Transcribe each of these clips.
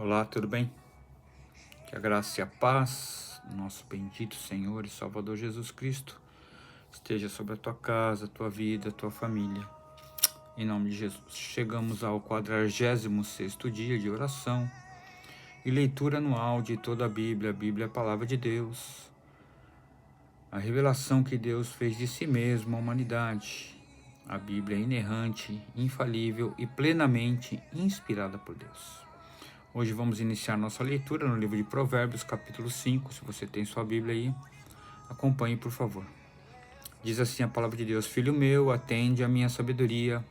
Olá, tudo bem? Que a graça e a paz do nosso bendito Senhor e Salvador Jesus Cristo esteja sobre a tua casa, a tua vida, a tua família. Em nome de Jesus. Chegamos ao 46º dia de oração e leitura anual de toda a Bíblia. A Bíblia é a palavra de Deus. A revelação que Deus fez de si mesmo à humanidade. A Bíblia é inerrante, infalível e plenamente inspirada por Deus. Hoje vamos iniciar nossa leitura no livro de Provérbios, capítulo 5. Se você tem sua Bíblia aí, acompanhe, por favor. Diz assim a palavra de Deus: Filho meu, atende à minha sabedoria,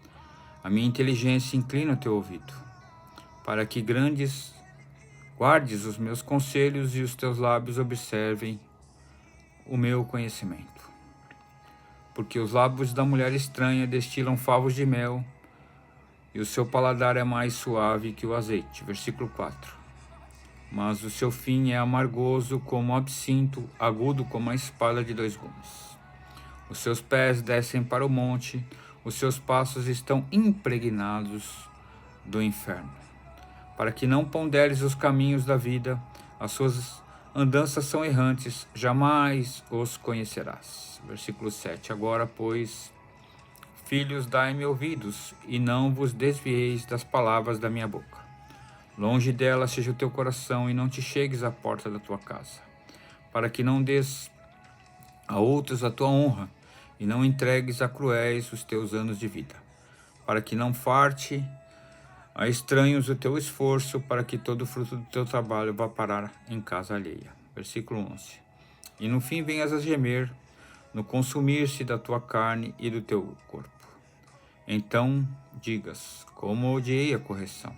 a minha inteligência inclina o teu ouvido, para que guardes os meus conselhos e os teus lábios observem o meu conhecimento. Porque os lábios da mulher estranha destilam favos de mel, e o seu paladar é mais suave que o azeite. Versículo 4. Mas o seu fim é amargoso como o absinto, agudo como a espada de 2 gumes. Os seus pés descem para o monte, os seus passos estão impregnados do inferno. Para que não ponderes os caminhos da vida, as suas andanças são errantes, jamais os conhecerás. Versículo 7. Agora, pois, filhos, dai-me ouvidos, e não vos desvieis das palavras da minha boca. Longe dela seja o teu coração, e não te chegues à porta da tua casa, para que não des a outros a tua honra, e não entregues a cruéis os teus anos de vida, para que não farte a estranhos o teu esforço, para que todo o fruto do teu trabalho vá parar em casa alheia. Versículo 11. E no fim venhas a gemer, no consumir-se da tua carne e do teu corpo. Então digas: como odiei a correção,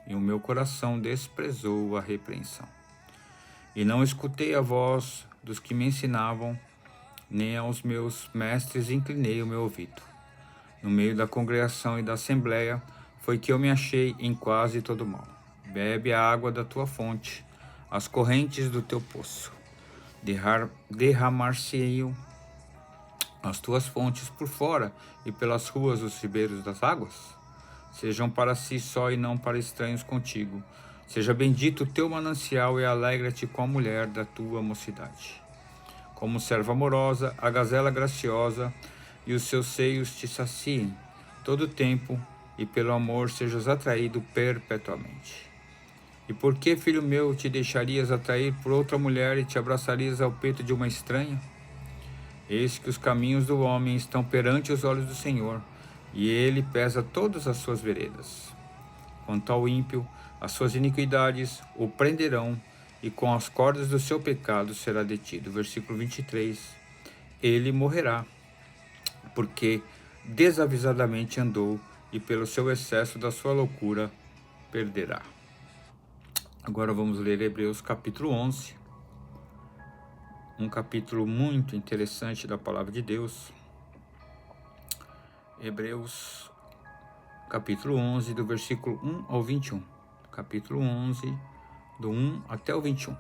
e o meu coração desprezou a repreensão. E não escutei a voz dos que me ensinavam, nem aos meus mestres inclinei o meu ouvido. No meio da congregação e da assembleia foi que eu me achei em quase todo mal. Bebe a água da tua fonte, as correntes do teu poço. Derramar-se-eiam as tuas fontes por fora, e pelas ruas os ribeiros das águas? Sejam para si só e não para estranhos contigo. Seja bendito o teu manancial, e alegra-te com a mulher da tua mocidade. Como serva amorosa, a gazela graciosa, e os seus seios te saciem todo o tempo, e pelo amor sejas atraído perpetuamente. E por que, filho meu, te deixarias atrair por outra mulher e te abraçarias ao peito de uma estranha? Eis que os caminhos do homem estão perante os olhos do Senhor, e ele pesa todas as suas veredas. Quanto ao ímpio, as suas iniquidades o prenderão, e com as cordas do seu pecado será detido. Versículo 23. Ele morrerá, porque desavisadamente andou, e pelo seu excesso da sua loucura perderá. Agora vamos ler Hebreus capítulo 11. Um capítulo muito interessante da palavra de Deus. Hebreus capítulo 11, do versículo 1 ao 21. Capítulo 11, do 1 até o 21.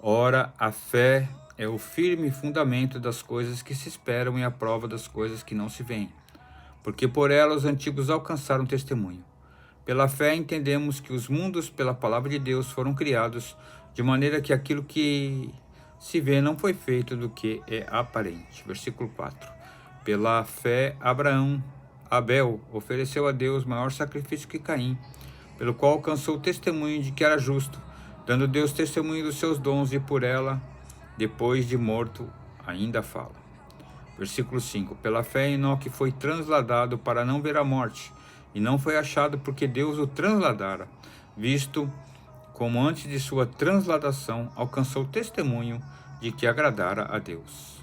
Ora, a fé é o firme fundamento das coisas que se esperam e a prova das coisas que não se veem, porque por ela os antigos alcançaram testemunho. Pela fé entendemos que os mundos pela palavra de Deus foram criados, de maneira que aquilo que se vê não foi feito do que é aparente. Versículo 4. Pela fé Abel ofereceu a Deus maior sacrifício que Caim, pelo qual alcançou o testemunho de que era justo, dando Deus testemunho dos seus dons, e por ela, depois de morto, ainda fala. Versículo 5. Pela fé Enoque foi transladado para não ver a morte, e não foi achado porque Deus o transladara, visto como antes de sua transladação alcançou testemunho de que agradara a Deus.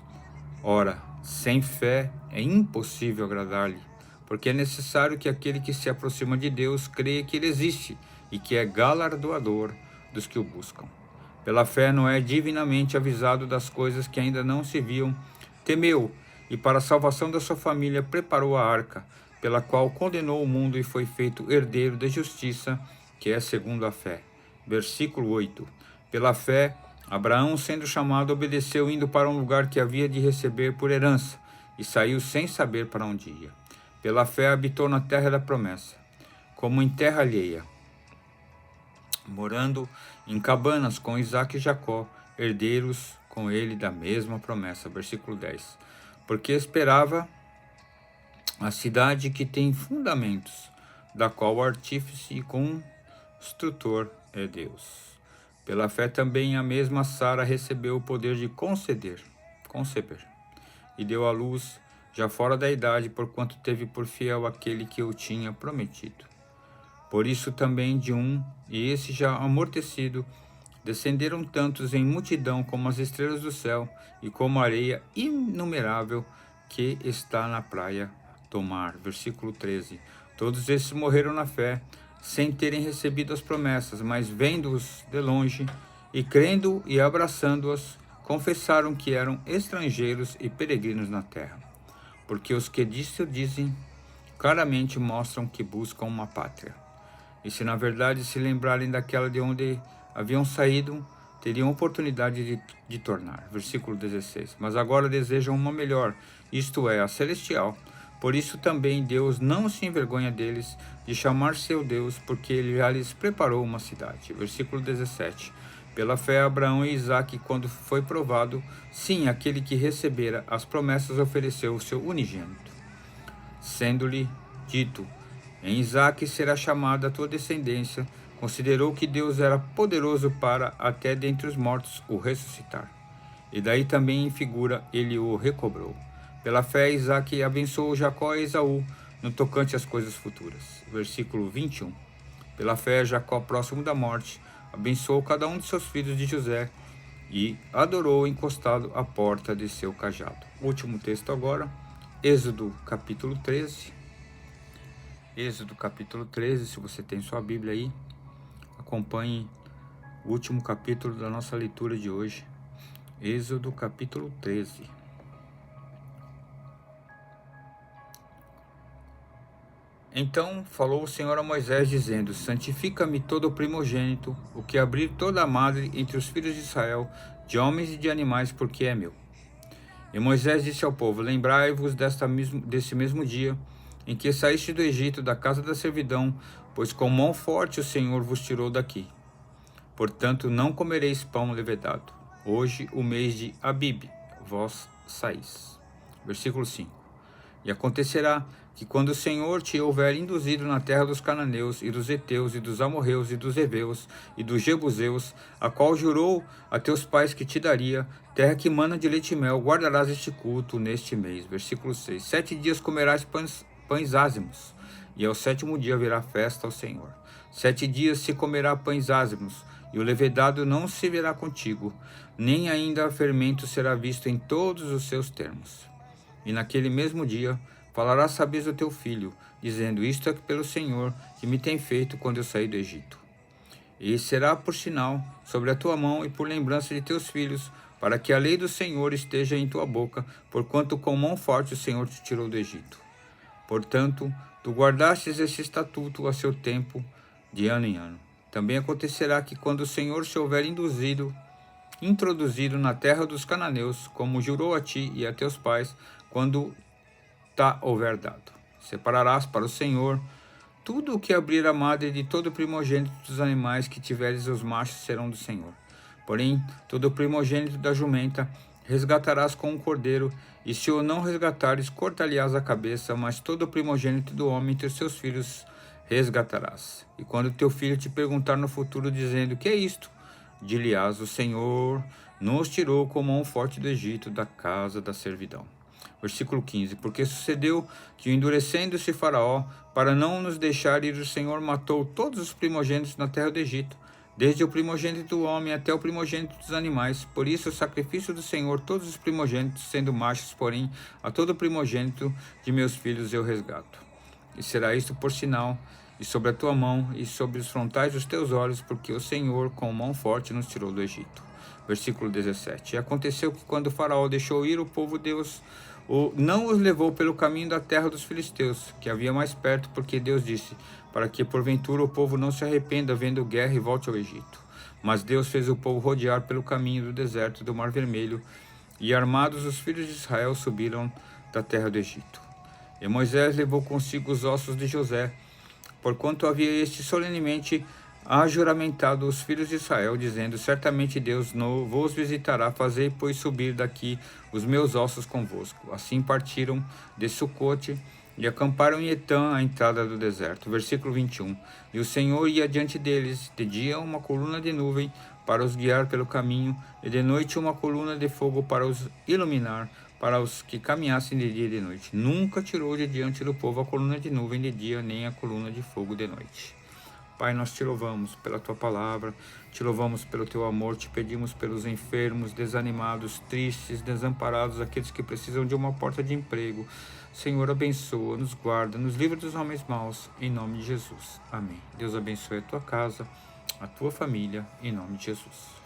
Ora, sem fé é impossível agradar-lhe, porque é necessário que aquele que se aproxima de Deus creia que ele existe e que é galardoador dos que o buscam. Pela fé Noé, divinamente avisado das coisas que ainda não se viam, temeu, e para a salvação da sua família preparou a arca, pela qual condenou o mundo e foi feito herdeiro da justiça, que é segundo a fé. Versículo 8. Pela fé, Abraão, sendo chamado, obedeceu, indo para um lugar que havia de receber por herança, e saiu sem saber para onde ia. Pela fé habitou na terra da promessa, como em terra alheia, morando em cabanas com Isaque e Jacó, herdeiros com ele da mesma promessa. Versículo 10. Porque esperava a cidade que tem fundamentos, da qual o artífice e construtor é Deus. Pela fé também a mesma Sara recebeu o poder de conceber, e deu à luz, já fora da idade, porquanto teve por fiel aquele que o tinha prometido. Por isso também de um, e esse já amortecido, descenderam tantos em multidão como as estrelas do céu, e como a areia inumerável que está na praia do mar. Versículo 13. Todos esses morreram na fé, sem terem recebido as promessas, mas vendo-os de longe, e crendo e abraçando-as, confessaram que eram estrangeiros e peregrinos na terra. Porque os que disso dizem, claramente mostram que buscam uma pátria. E se na verdade se lembrarem daquela de onde haviam saído, teriam oportunidade de tornar. Versículo 16. Mas agora desejam uma melhor, isto é, a celestial. Por isso também Deus não se envergonha deles, de chamar seu Deus, porque ele já lhes preparou uma cidade. Versículo 17. Pela fé, Abraão e Isaque, quando foi provado, sim, aquele que recebera as promessas ofereceu o seu unigênito, sendo-lhe dito: em Isaque será chamada a tua descendência. Considerou que Deus era poderoso para, até dentre os mortos, o ressuscitar. E daí também em figura ele o recobrou. Pela fé, Isaque abençoou Jacó e Esaú no tocante às coisas futuras. Versículo 21. Pela fé, Jacó, próximo da morte, abençoou cada um de seus filhos de José e adorou encostado à porta de seu cajado. Último texto agora, Êxodo capítulo 13. Êxodo capítulo 13, se você tem sua Bíblia aí, acompanhe o último capítulo da nossa leitura de hoje. Êxodo capítulo 13. Então falou o Senhor a Moisés, dizendo: santifica-me todo o primogênito, o que abrir toda a madre entre os filhos de Israel, de homens e de animais, porque é meu. E Moisés disse ao povo: lembrai-vos desse mesmo dia, em que saíste do Egito, da casa da servidão, pois com mão forte o Senhor vos tirou daqui. Portanto, não comereis pão levedado. Hoje, o mês de Abib, vós saís. Versículo 5. E acontecerá que quando o Senhor te houver induzido na terra dos cananeus, e dos heteus, e dos amorreus, e dos heveus, e dos jebuseus, a qual jurou a teus pais que te daria, terra que mana de leite e mel, guardarás este culto neste mês. Versículo 6. 7 dias comerás pães ázimos, e ao 7º dia haverá festa ao Senhor. 7 dias se comerá pães ázimos, e o levedado não se verá contigo, nem ainda fermento será visto em todos os seus termos. E naquele mesmo dia falarás sabes ao teu filho, dizendo: isto é pelo Senhor que me tem feito quando eu saí do Egito. E será por sinal sobre a tua mão e por lembrança de teus filhos, para que a lei do Senhor esteja em tua boca, porquanto com mão forte o Senhor te tirou do Egito. Portanto, tu guardastes este estatuto a seu tempo, de ano em ano. Também acontecerá que quando o Senhor se houver introduzido na terra dos cananeus, como jurou a ti e a teus pais, quando tá houver dado, separarás para o Senhor tudo o que abrir a madre de todo primogênito dos animais que tiveres, os machos serão do Senhor. Porém, todo primogênito da jumenta resgatarás com um cordeiro, e se o não resgatares, cortar-lhe-ás a cabeça, mas todo primogênito do homem entre os seus filhos resgatarás. E quando teu filho te perguntar no futuro, dizendo: que é isto? Dir-lhe-ás: o Senhor nos tirou com mão forte do Egito, da casa da servidão. Versículo 15. Porque sucedeu que, endurecendo-se Faraó, para não nos deixar ir, o Senhor matou todos os primogênitos na terra do Egito, desde o primogênito do homem até o primogênito dos animais. Por isso, o sacrifício do Senhor, todos os primogênitos, sendo machos, porém, a todo primogênito de meus filhos eu resgato. E será isto por sinal, e sobre a tua mão, e sobre os frontais dos teus olhos, porque o Senhor, com mão forte, nos tirou do Egito. Versículo 17. E aconteceu que, quando o Faraó deixou ir o povo, Deus não os levou pelo caminho da terra dos filisteus, que havia mais perto, porque Deus disse: para que porventura o povo não se arrependa vendo guerra e volte ao Egito. Mas Deus fez o povo rodear pelo caminho do deserto do Mar Vermelho, e armados os filhos de Israel subiram da terra do Egito. E Moisés levou consigo os ossos de José, porquanto havia este solenemente há juramentado os filhos de Israel, dizendo: certamente Deus vos visitará, fazei, pois, subir daqui os meus ossos convosco. Assim partiram de Sucote e acamparam em Etã, à entrada do deserto. Versículo 21. E o Senhor ia diante deles, de dia uma coluna de nuvem para os guiar pelo caminho, e de noite uma coluna de fogo para os iluminar, para os que caminhassem de dia e de noite. Nunca tirou de diante do povo a coluna de nuvem de dia, nem a coluna de fogo de noite. Pai, nós te louvamos pela tua palavra, te louvamos pelo teu amor, te pedimos pelos enfermos, desanimados, tristes, desamparados, aqueles que precisam de uma porta de emprego. Senhor, abençoa, nos guarda, nos livra dos homens maus, em nome de Jesus. Amém. Deus abençoe a tua casa, a tua família, em nome de Jesus.